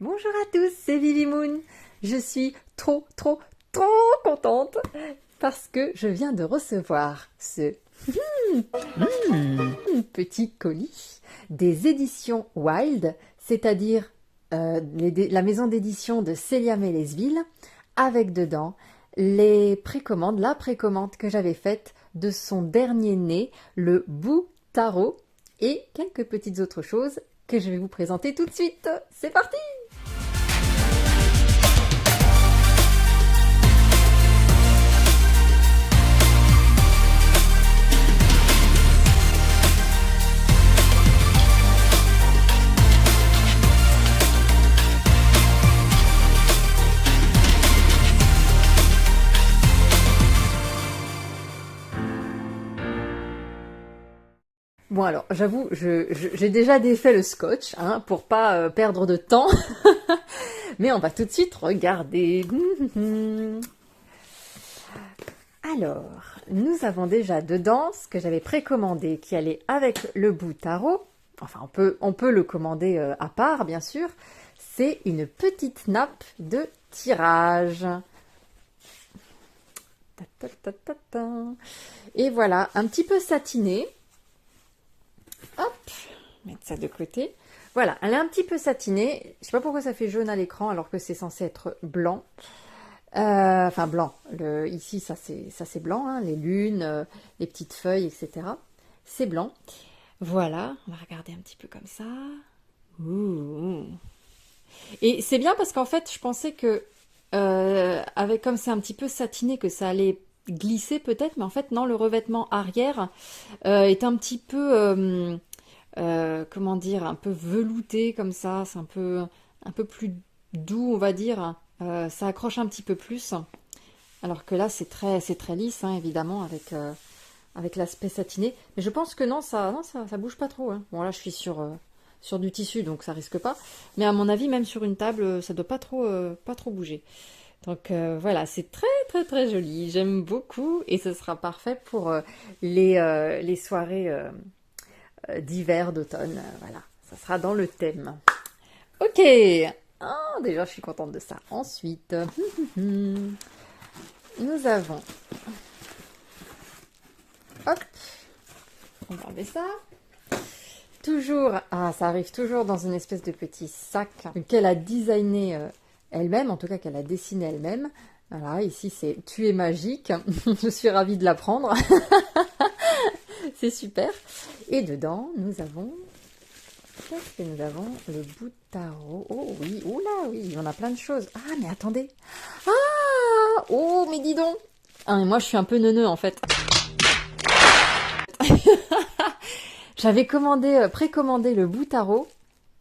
Bonjour à tous, c'est Vivi Moon. Je suis trop contente parce que je viens de recevoir ce petit colis des éditions Wild, c'est-à-dire la maison d'édition de Célia Mélesville, avec dedans la précommande que j'avais faite de son dernier né, le Bout Tarot, et quelques petites autres choses que je vais vous présenter tout de suite. C'est parti! Bon alors, j'avoue, j'ai déjà défait le scotch, hein, pour pas perdre de temps. Mais on va tout de suite regarder. Alors, nous avons déjà dedans ce que j'avais précommandé, qui allait avec le bout tarot. Enfin, on peut le commander à part, bien sûr. C'est une petite nappe de tirage. Ta, ta, ta, ta, ta. Et voilà, un petit peu satiné. Hop, mettre ça de côté. Voilà, elle est un petit peu satinée. Je sais pas pourquoi ça fait jaune à l'écran alors que c'est censé être blanc. Enfin blanc. Ici, ça c'est blanc, hein, les lunes, les petites feuilles, etc. C'est blanc. Voilà, on va regarder un petit peu comme ça. Ouh. Et c'est bien parce qu'en fait, je pensais que comme c'est un petit peu satiné, que ça allait glisser peut-être, mais en fait non, le revêtement arrière est un petit peu comment dire, un peu velouté comme ça, c'est un peu plus doux, on va dire. Ça accroche un petit peu plus, alors que là c'est très lisse, hein, évidemment, avec l'aspect satiné. Mais je pense que non, ça bouge pas trop, hein. Bon là je suis sur du tissu, donc ça risque pas. Mais à mon avis, même sur une table, ça doit pas trop bouger. Donc voilà, c'est très joli. J'aime beaucoup et ce sera parfait pour les soirées d'hiver, d'automne. Voilà, ça sera dans le thème. Ok, ah, déjà je suis contente de ça. Ensuite, nous avons... Hop, on va enlever ça. Toujours, ça arrive toujours dans une espèce de petit sac qu'elle a designé elle-même, en tout cas qu'elle a dessiné elle-même. Voilà, ici c'est Tu es magique. Je suis ravie de l'apprendre. C'est super. Et dedans, nous avons... Qu'est-ce que nous avons? Le bout de tarot. Oh oui, oula, oui, on a plein de choses. Ah, mais attendez. Ah, oh, mais dis donc. Ah, mais moi, je suis un peu neuneux, en fait. J'avais précommandé le bout tarot,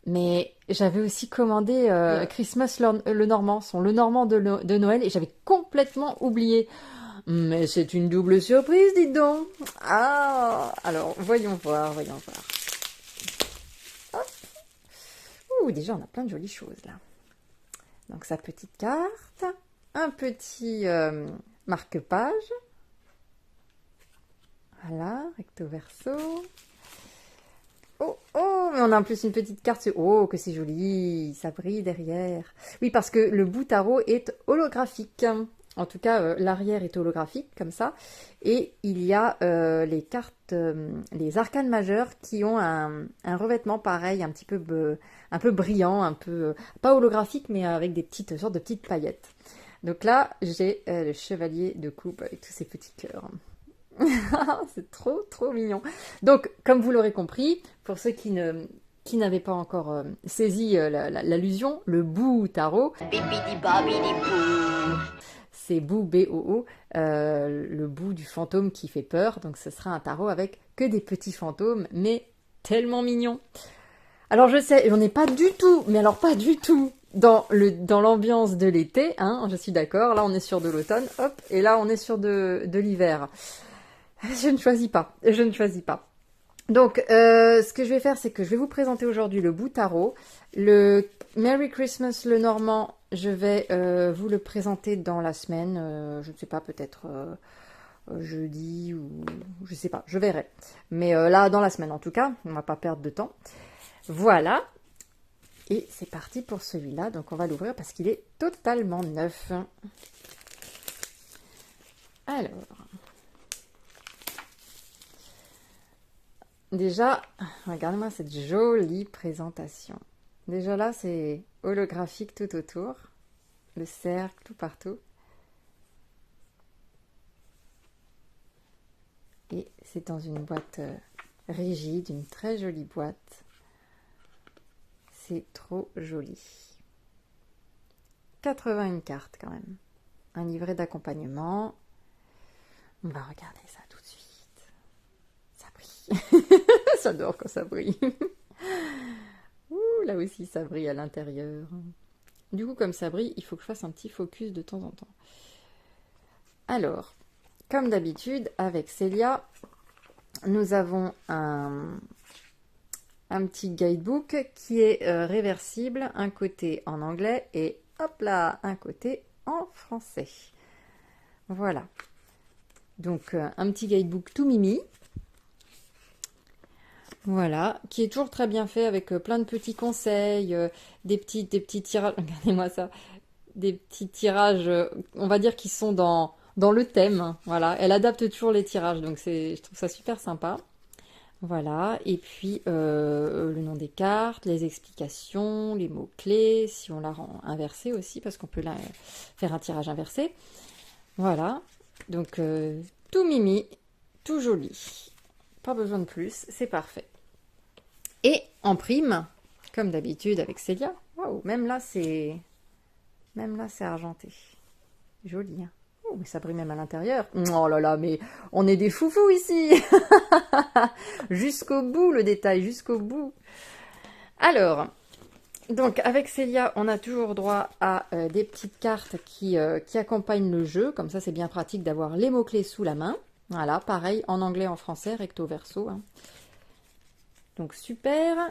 mais j'avais aussi commandé Christmas le Normand, le Normand de Noël, et j'avais complètement oublié. Mais c'est une double surprise, dites donc. Ah, alors, voyons voir. Hop. Ouh, déjà, on a plein de jolies choses, là. Donc, sa petite carte, un petit marque-page. Voilà, recto verso. Oh, mais on a en plus une petite carte. Oh, que c'est joli, ça brille derrière. Oui, parce que le bout tarot est holographique. En tout cas, l'arrière est holographique, comme ça. Et il y a les cartes, les arcanes majeures qui ont un revêtement pareil, un peu brillant, un peu, pas holographique, mais avec des sortes de petites paillettes. Donc là, j'ai le chevalier de coupe avec tous ces petits cœurs. C'est trop mignon. Donc, comme vous l'aurez compris, pour ceux qui n'avaient pas encore saisi l'allusion, le bout tarot, c'est Boo, B-O-O, le bout du fantôme qui fait peur. Donc ce sera un tarot avec que des petits fantômes, mais tellement mignon. Alors je sais, on n'est pas du tout, mais alors pas du tout, dans l'ambiance de l'été, hein, je suis d'accord. Là on est sur de l'automne, hop, et là on est sur de l'hiver. Je ne choisis pas. Donc, ce que je vais faire, c'est que je vais vous présenter aujourd'hui le bout tarot. Le Merry Christmas le Normand, je vais vous le présenter dans la semaine. Je ne sais pas, peut-être jeudi ou... Je sais pas, je verrai. Mais là, dans la semaine en tout cas, on ne va pas perdre de temps. Voilà. Et c'est parti pour celui-là. Donc on va l'ouvrir parce qu'il est totalement neuf. Alors, déjà, regardez-moi cette jolie présentation. Déjà là, c'est holographique tout autour. Le cercle tout partout. Et c'est dans une boîte rigide, une très jolie boîte. C'est trop joli. 81 cartes quand même. Un livret d'accompagnement. On va regarder ça tout de suite. Ça brille. J'adore quand ça brille. Ouh, là aussi ça brille à l'intérieur. Du coup, comme ça brille, il faut que je fasse un petit focus de temps en temps. Alors, comme d'habitude, avec Célia, nous avons un petit guidebook qui est réversible, un côté en anglais et hop là, un côté en français. Voilà. Donc, un petit guidebook tout mimi. Voilà, qui est toujours très bien fait avec plein de petits conseils, des petits tirages, regardez-moi ça, des petits tirages, on va dire, qui sont dans le thème. Hein, voilà, elle adapte toujours les tirages, donc je trouve ça super sympa. Voilà, et puis le nom des cartes, les explications, les mots-clés, si on la rend inversée aussi, parce qu'on peut faire un tirage inversé. Voilà, donc tout mimi, tout joli. Pas besoin de plus, c'est parfait. Et en prime, comme d'habitude avec Célia, waouh, même là c'est argenté. Joli, hein. Oh, mais ça brille même à l'intérieur. Oh là là, mais on est des foufous ici. Jusqu'au bout le détail, jusqu'au bout. Alors, donc avec Célia, on a toujours droit à des petites cartes qui accompagnent le jeu. Comme ça, c'est bien pratique d'avoir les mots-clés sous la main. Voilà, pareil, en anglais, en français, recto verso. Hein. Donc super.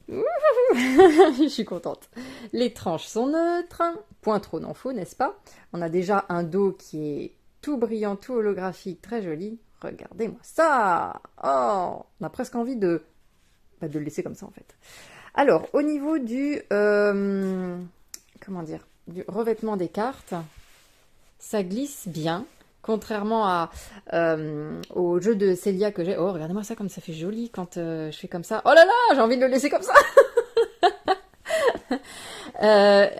Je suis contente. Les tranches sont neutres. Point trop n'en faut, n'est-ce pas? On a déjà un dos qui est tout brillant, tout holographique, très joli. Regardez-moi ça. Oh, on a presque envie de le laisser comme ça en fait. Alors, au niveau du comment dire, du revêtement des cartes, ça glisse bien. Contrairement au jeu de Célia que j'ai. Oh, regardez-moi ça comme ça fait joli quand je fais comme ça. Oh là là, j'ai envie de le laisser comme ça.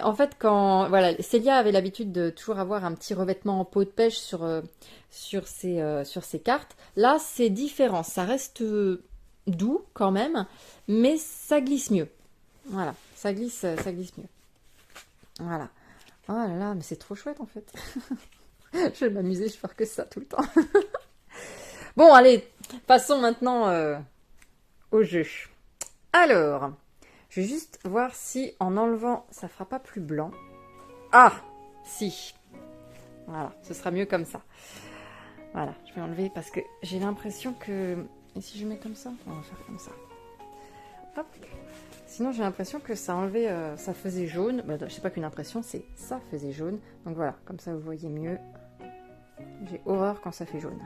En fait, voilà, Célia avait l'habitude de toujours avoir un petit revêtement en peau de pêche sur ses cartes. Là, c'est différent. Ça reste doux quand même, mais ça glisse mieux. Voilà, ça glisse mieux. Voilà. Oh là là, mais c'est trop chouette en fait. Je vais m'amuser, je vais faire que ça tout le temps. Bon, allez, passons maintenant au jeu. Alors, je vais juste voir si en enlevant, ça fera pas plus blanc. Ah, si. Voilà, ce sera mieux comme ça. Voilà, je vais enlever parce que j'ai l'impression que... Et si je mets comme ça? On va faire comme ça. Hop. Sinon, j'ai l'impression que ça enlevait, ça faisait jaune. Bah, je sais pas qu'une impression, c'est ça faisait jaune. Donc voilà, comme ça vous voyez mieux. J'ai horreur quand ça fait jaune.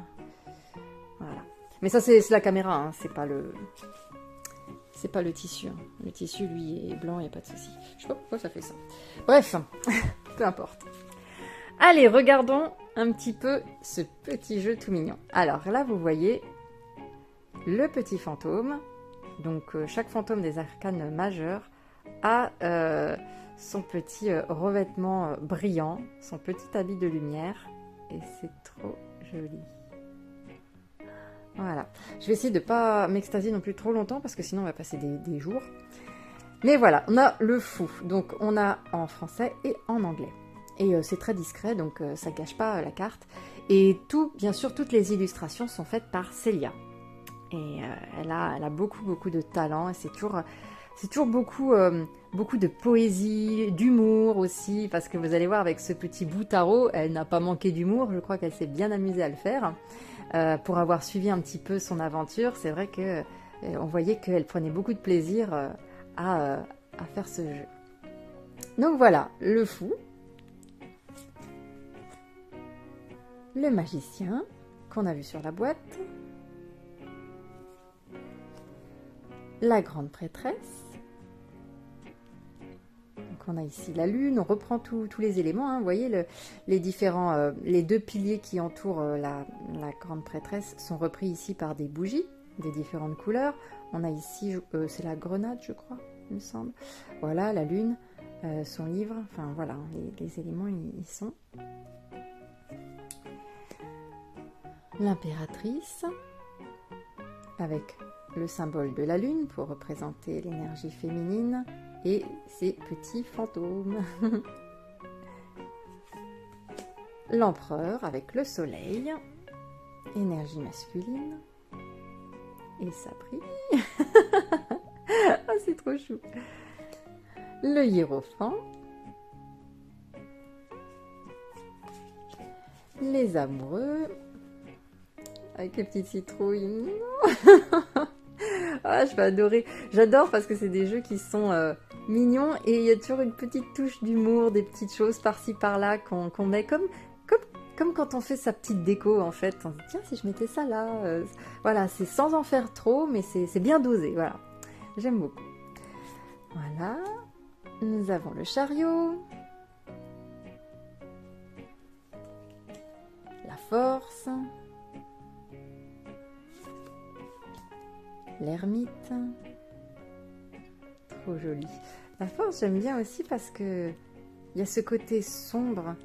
Voilà. Mais ça, c'est la caméra, hein, c'est pas le tissu. Hein. Le tissu, lui, est blanc, il n'y a pas de souci. Je sais pas pourquoi ça fait ça. Bref, peu importe. Allez, regardons un petit peu ce petit jeu tout mignon. Alors là, vous voyez le petit fantôme. Donc, chaque fantôme des arcanes majeurs a son petit revêtement brillant, son petit habit de lumière. Et c'est trop joli. Voilà. Je vais essayer de ne pas m'extasier non plus trop longtemps parce que sinon on va passer des jours. Mais voilà, on a le fou. Donc on a en français et en anglais. Et c'est très discret, donc ça ne gâche pas la carte. Et bien sûr, toutes les illustrations sont faites par Célia. Et elle a beaucoup de talent. Et c'est toujours beaucoup de poésie, d'humour aussi. Parce que vous allez voir, avec ce petit bout tarot, elle n'a pas manqué d'humour. Je crois qu'elle s'est bien amusée à le faire. Pour avoir suivi un petit peu son aventure, c'est vrai que on voyait qu'elle prenait beaucoup de plaisir à faire ce jeu. Donc voilà, le fou, le magicien qu'on a vu sur la boîte, la grande prêtresse, on a ici la lune, on reprend tous les éléments, hein. Vous voyez, les différents, les deux piliers qui entourent la grande prêtresse sont repris ici par des bougies, des différentes couleurs. On a ici, c'est la grenade, je crois, il me semble. Voilà, la lune, son livre, enfin voilà, les éléments, ils sont. L'impératrice, avec le symbole de la lune pour représenter l'énergie féminine et ses petits fantômes. L'empereur avec le soleil, énergie masculine, et ça brille. Ah, c'est trop chou. Le hiérophant, les amoureux, avec les petites citrouilles. Ah, je vais adorer. J'adore parce que c'est des jeux qui sont mignons et il y a toujours une petite touche d'humour, des petites choses par-ci par-là qu'on met comme quand on fait sa petite déco en fait. On se dit tiens, si je mettais ça là. Voilà, c'est sans en faire trop, mais c'est bien dosé. Voilà, j'aime beaucoup. Voilà, nous avons le chariot, la force, l'ermite, trop joli. La force, j'aime bien aussi parce que il y a ce côté sombre.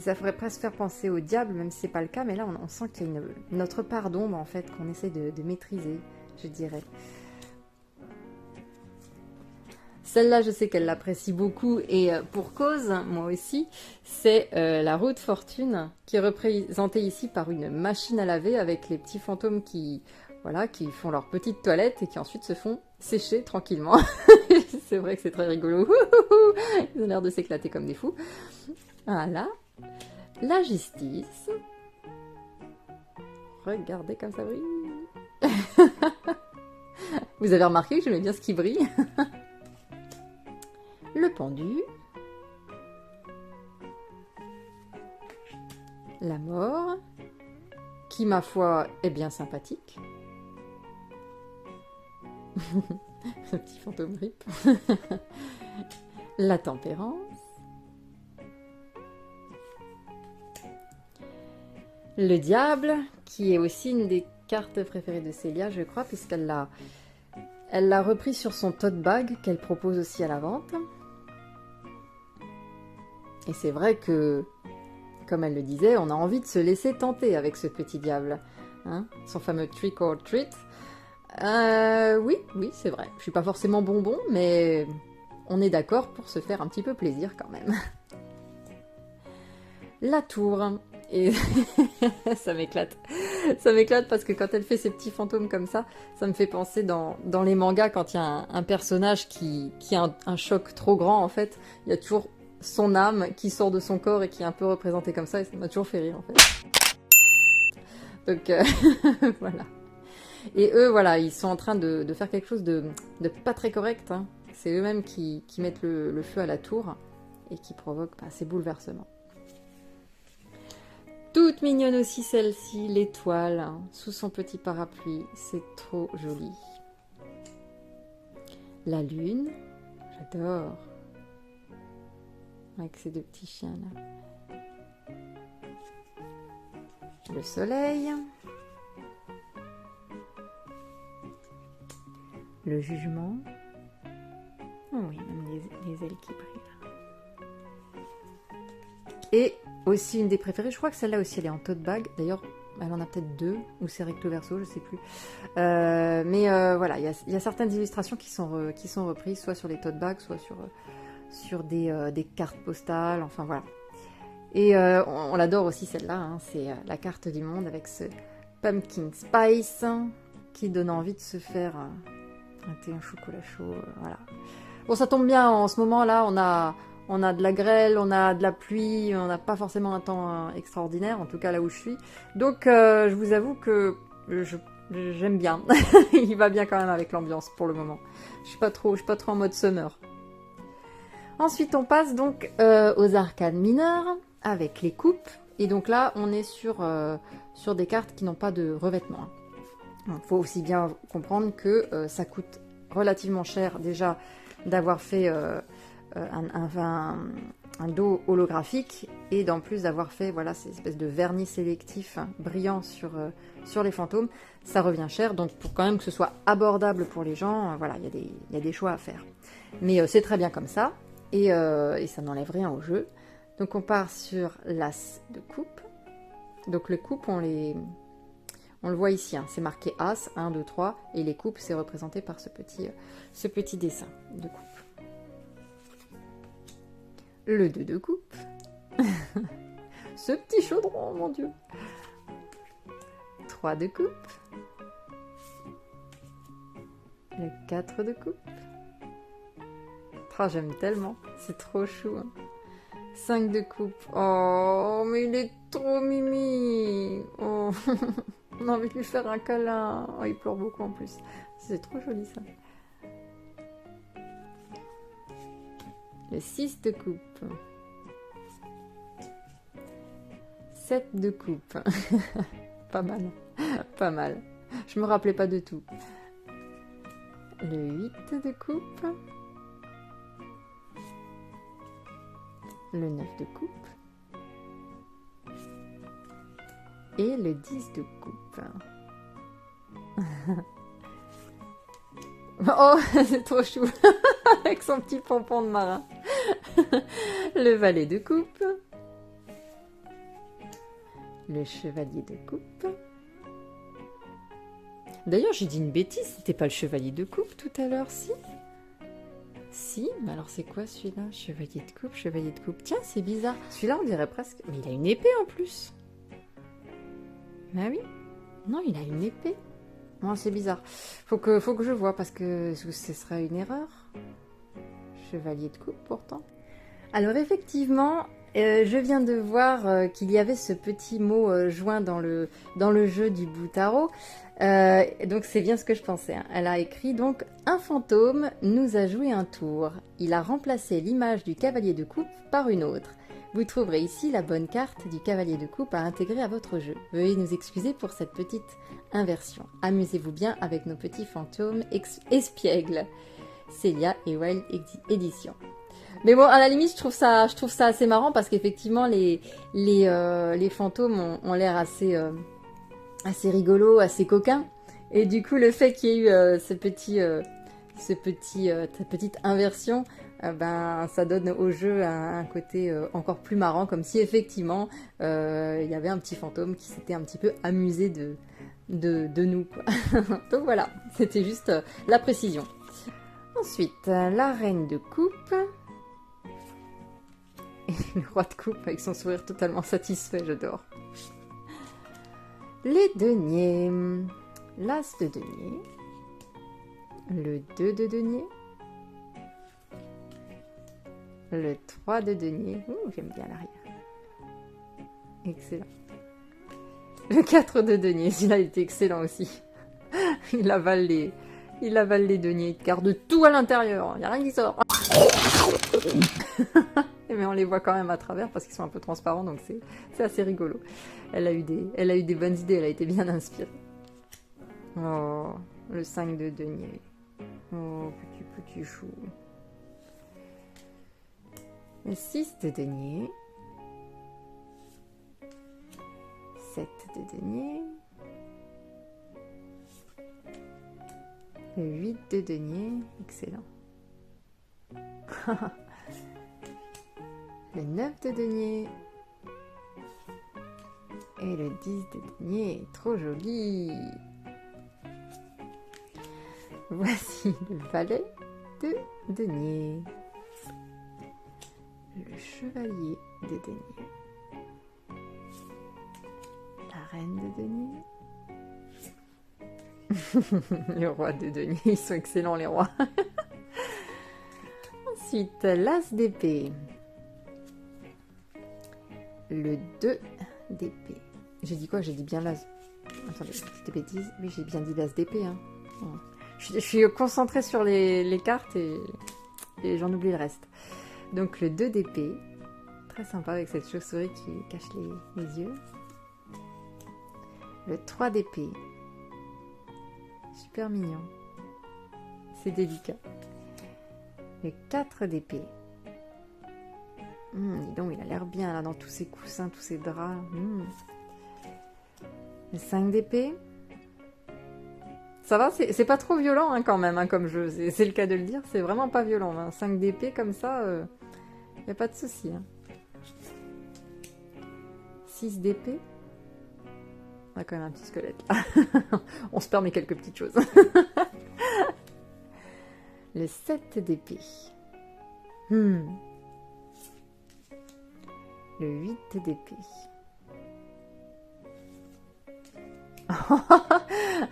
Ça ferait presque faire penser au diable, même si c'est pas le cas, mais là on sent qu'il y a notre part d'ombre en fait qu'on essaie de maîtriser, je dirais. Celle-là, je sais qu'elle l'apprécie beaucoup et pour cause, moi aussi, c'est la roue de fortune qui est représentée ici par une machine à laver avec les petits fantômes qui font leur petite toilette et qui ensuite se font sécher tranquillement. C'est vrai que c'est très rigolo. Ils ont l'air de s'éclater comme des fous. Voilà. La justice. Regardez comme ça brille. Vous avez remarqué que j'aimais bien ce qui brille. Le pendu. La mort. Qui, ma foi, est bien sympathique. Ce petit fantôme rip. La tempérance. Le diable, qui est aussi une des cartes préférées de Célia, je crois, puisqu'elle l'a repris sur son tote bag qu'elle propose aussi à la vente. Et c'est vrai que, comme elle le disait, on a envie de se laisser tenter avec ce petit diable. Hein, son fameux trick or treat. Oui, c'est vrai. Je suis pas forcément bonbon, mais on est d'accord pour se faire un petit peu plaisir quand même. La tour. Et ça m'éclate. Ça m'éclate parce que quand elle fait ces petits fantômes comme ça me fait penser dans les mangas quand il y a un personnage qui a un choc trop grand en fait, il y a toujours son âme qui sort de son corps et qui est un peu représentée comme ça et ça m'a toujours fait rire en fait. Donc voilà. Et eux, voilà, ils sont en train de faire quelque chose de pas très correct. Hein. C'est eux-mêmes qui mettent le feu à la tour et qui provoquent ces bouleversements. Toute mignonne aussi celle-ci, l'étoile, hein, sous son petit parapluie. C'est trop joli. La lune, j'adore. Avec ces deux petits chiens là. Le soleil. Le jugement. Oh oui, même les ailes qui brillent là. Et aussi une des préférées, je crois que celle-là aussi elle est en tote bag. D'ailleurs, elle en a peut-être deux, ou c'est recto verso, je sais plus. Mais voilà, il y a certaines illustrations qui sont reprises, soit sur les tote bags, soit sur des cartes postales, enfin voilà. Et on l'adore aussi celle-là, hein, c'est la carte du monde avec ce pumpkin spice qui donne envie de se faire un thé, un chocolat chaud, voilà. Bon, ça tombe bien, en ce moment-là, on a de la grêle, on a de la pluie, on n'a pas forcément un temps extraordinaire, en tout cas là où je suis. Donc je vous avoue que j'aime bien. Il va bien quand même avec l'ambiance pour le moment. Je suis pas trop en mode summer. Ensuite on passe donc aux arcanes mineures avec les coupes. Et donc là on est sur des cartes qui n'ont pas de revêtement. Il faut aussi bien comprendre que ça coûte relativement cher déjà d'avoir fait un dos holographique et d'en plus d'avoir fait voilà, ces espèces de vernis sélectif brillant sur les fantômes, ça revient cher. Donc pour quand même que ce soit abordable pour les gens, voilà, il y a des choix à faire. Mais c'est très bien comme ça et ça n'enlève rien au jeu. Donc on part sur l'as de coupe. Donc les coupes, on le voit ici, hein, c'est marqué As, 1, 2, 3, et les coupes, c'est représenté par ce petit dessin de coupe. Le 2 de coupe. Ce petit chaudron, mon Dieu. 3 de coupe. Le 4 de coupe. Oh, j'aime tellement, c'est trop chou. Hein. 5 de coupe. Oh, mais il est trop mimi. Oh. On a envie de lui faire un câlin. Oh, il pleure beaucoup en plus. C'est trop joli ça. Le 6 de coupe. 7 de coupe. Pas mal. Pas mal. Je me rappelais pas de tout. Le 8 de coupe. Le 9 de coupe. Et le 10 de coupe. Oh, c'est trop chou. Avec son petit pompon de marin. Le valet de coupe. Le chevalier de coupe. D'ailleurs, j'ai dit une bêtise, c'était pas le chevalier de coupe tout à l'heure, si? Si, mais alors c'est quoi celui-là? Chevalier de coupe, chevalier de coupe. Tiens, c'est bizarre. Celui-là, on dirait presque... Mais il a une épée en plus. Bah oui. Non, il a une épée. Non, c'est bizarre. Faut que je vois parce que ce serait une erreur. Chevalier de coupe pourtant. Alors effectivement, je viens de voir qu'il y avait ce petit mot joint dans le jeu du Boutaro. Donc c'est bien ce que je pensais. Hein. Elle a écrit donc « Un fantôme nous a joué un tour. Il a remplacé l'image du cavalier de coupe par une autre. Vous trouverez ici la bonne carte du cavalier de coupe à intégrer à votre jeu. Veuillez nous excuser pour cette petite inversion. Amusez-vous bien avec nos petits fantômes espiègles. Célia et Wild Edition. » Mais bon, à la limite, je trouve ça assez marrant parce qu'effectivement, les fantômes ont l'air assez rigolo, assez coquin. Et du coup, le fait qu'il y ait eu cette petite inversion, ben, ça donne au jeu un côté encore plus marrant, comme si effectivement, il y avait un petit fantôme qui s'était un petit peu amusé de nous. Quoi. Donc voilà, c'était juste la précision. Ensuite, la reine de coupe. Et le roi de coupe avec son sourire totalement satisfait, j'adore. Les deniers. L'as de denier. Le 2 de denier. Le 3 de denier. Ouh, j'aime bien l'arrière. Excellent. Le 4 de denier, celui-là était excellent aussi. Il avale les deniers, il garde tout à l'intérieur, il n'y a rien qui sort. Mais on les voit quand même à travers parce qu'ils sont un peu transparents, donc c'est assez rigolo. Elle a eu des bonnes idées, elle a été bien inspirée. Oh, le 5 de denier. Oh, petit chou. Le 6 de denier. 7 de denier. Le 8 de denier. Excellent. Le 9 de denier. Et le 10 de denier. Trop joli. Voici le valet de denier. Le chevalier de denier. La reine de denier. Le roi de denier. Ils sont excellents les rois. Ensuite, l'as d'épée. Le 2 d'épée. J'ai dit quoi? J'ai dit bien l'as. Attendez, c'était bêtise. Oui, j'ai bien dit l'as d'épée. Hein. Bon. Je suis concentrée sur les cartes et j'en oublie le reste. Donc le 2 d'épée. Très sympa avec cette chauve-souris qui cache les yeux. Le 3 d'épée. Super mignon. C'est délicat. Le 4 d'épée. Dis donc, il a l'air bien là dans tous ses coussins, tous ses draps. Le 5 d'épée. Ça va, c'est pas trop violent hein, quand même, hein, comme jeu. C'est le cas de le dire, c'est vraiment pas violent. Hein. 5 d'épée comme ça, y a pas de souci. Hein. 6 d'épée. On a quand même un petit squelette là. On se permet quelques petites choses. Le 7 d'épée. Le 8 d'épée.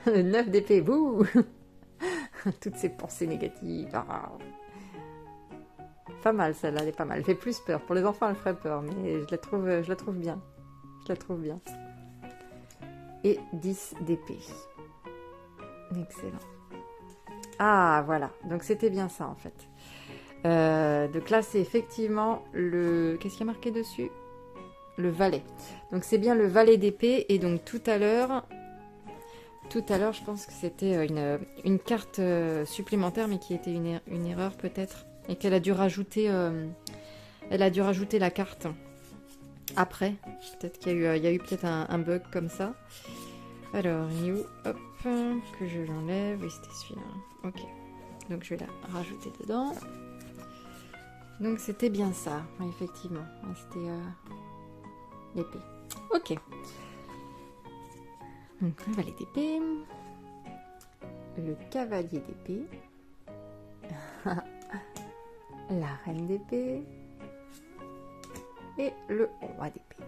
Le 9 d'épée, bouh. Toutes ces pensées négatives. Ah. Pas mal celle-là, elle est pas mal. Elle fait plus peur. Pour les enfants, elle ferait peur, mais je la trouve bien. Je la trouve bien. Et 10 d'épée. Excellent. Ah, voilà. Donc c'était bien ça en fait. Donc là, c'est effectivement le... Qu'est-ce qu'il y a marqué dessus? Le valet. Donc c'est bien le valet d'épée. Et donc tout à l'heure, je pense que c'était une carte supplémentaire, mais qui était une erreur peut-être. Et qu'elle a dû rajouter... elle a dû rajouter la carte après. Peut-être qu'il y a eu peut-être un bug comme ça. Alors, new, hop, que je l'enlève. Oui, c'était celui-là. Ok. Donc je vais la rajouter dedans. Donc c'était bien ça, effectivement. C'était l'épée. Ok. Donc le valet d'épée. Le cavalier d'épée. La reine d'épée. Et le roi d'épée.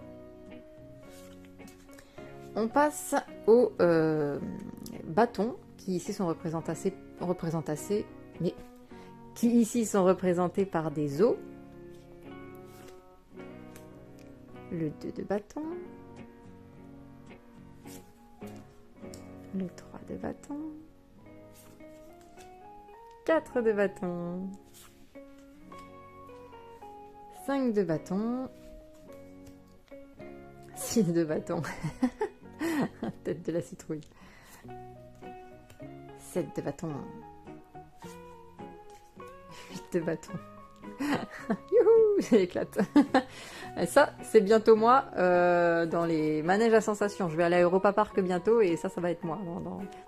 On passe aux bâtons qui ici sont représentés par des os. Le 2 de bâton. Le 3 de bâton. 4 de bâton. 5 de bâton. 6 de bâton. Tête de la citrouille. 7 de bâton. 8 de bâton. Youhou, j'éclate. Et ça, c'est bientôt moi dans les manèges à sensations. Je vais aller à Europa Park bientôt et ça va être moi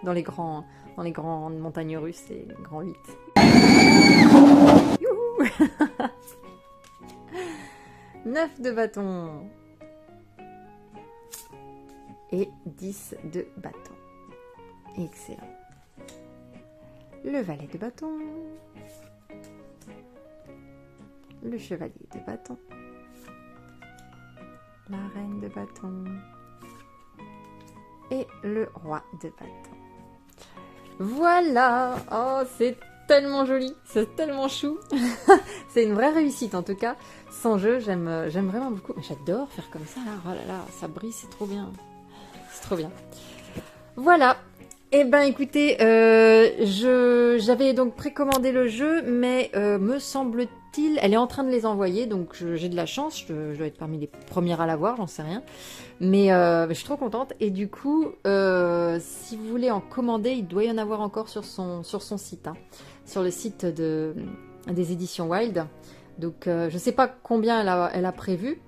dans les grandes montagnes russes et les grands 8. Youhou. 9 de bâton. Et 10 de bâton. Excellent. Le valet de bâton. Le chevalier de bâton. La reine de bâton. Et le roi de bâton. Voilà. Oh, c'est tellement joli. C'est tellement chou. C'est une vraie réussite en tout cas. Sans jeu, j'aime vraiment beaucoup. J'adore faire comme ça là. Oh là là, ça brille, c'est trop bien. C'est trop bien. Voilà. Eh ben écoutez, j'avais donc précommandé le jeu, mais me semble-t-il, elle est en train de les envoyer, donc j'ai de la chance, je dois être parmi les premières à l'avoir, j'en sais rien. Mais je suis trop contente. Et du coup, si vous voulez en commander, il doit y en avoir encore sur son site, hein, sur le site des éditions Wild. Donc je sais pas combien elle a prévu.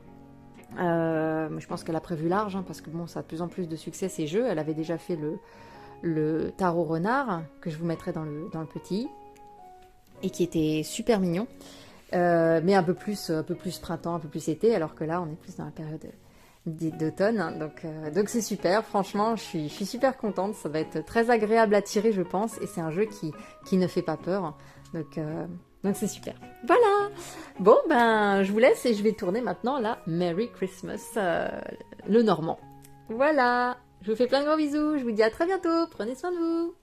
Je pense qu'elle a prévu large, hein, parce que bon, ça a de plus en plus de succès ces jeux. Elle avait déjà fait le tarot renard, que je vous mettrai dans le petit, et qui était super mignon, mais un peu plus printemps, un peu plus été, alors que là on est plus dans la période d'automne, hein, donc c'est super. Franchement, je suis super contente. Ça va être très agréable à tirer, je pense, et c'est un jeu qui ne fait pas peur, donc c'est super. Voilà. Bon, ben je vous laisse et je vais tourner maintenant la Merry Christmas, le normand. Voilà. Je vous fais plein de gros bisous. Je vous dis à très bientôt. Prenez soin de vous.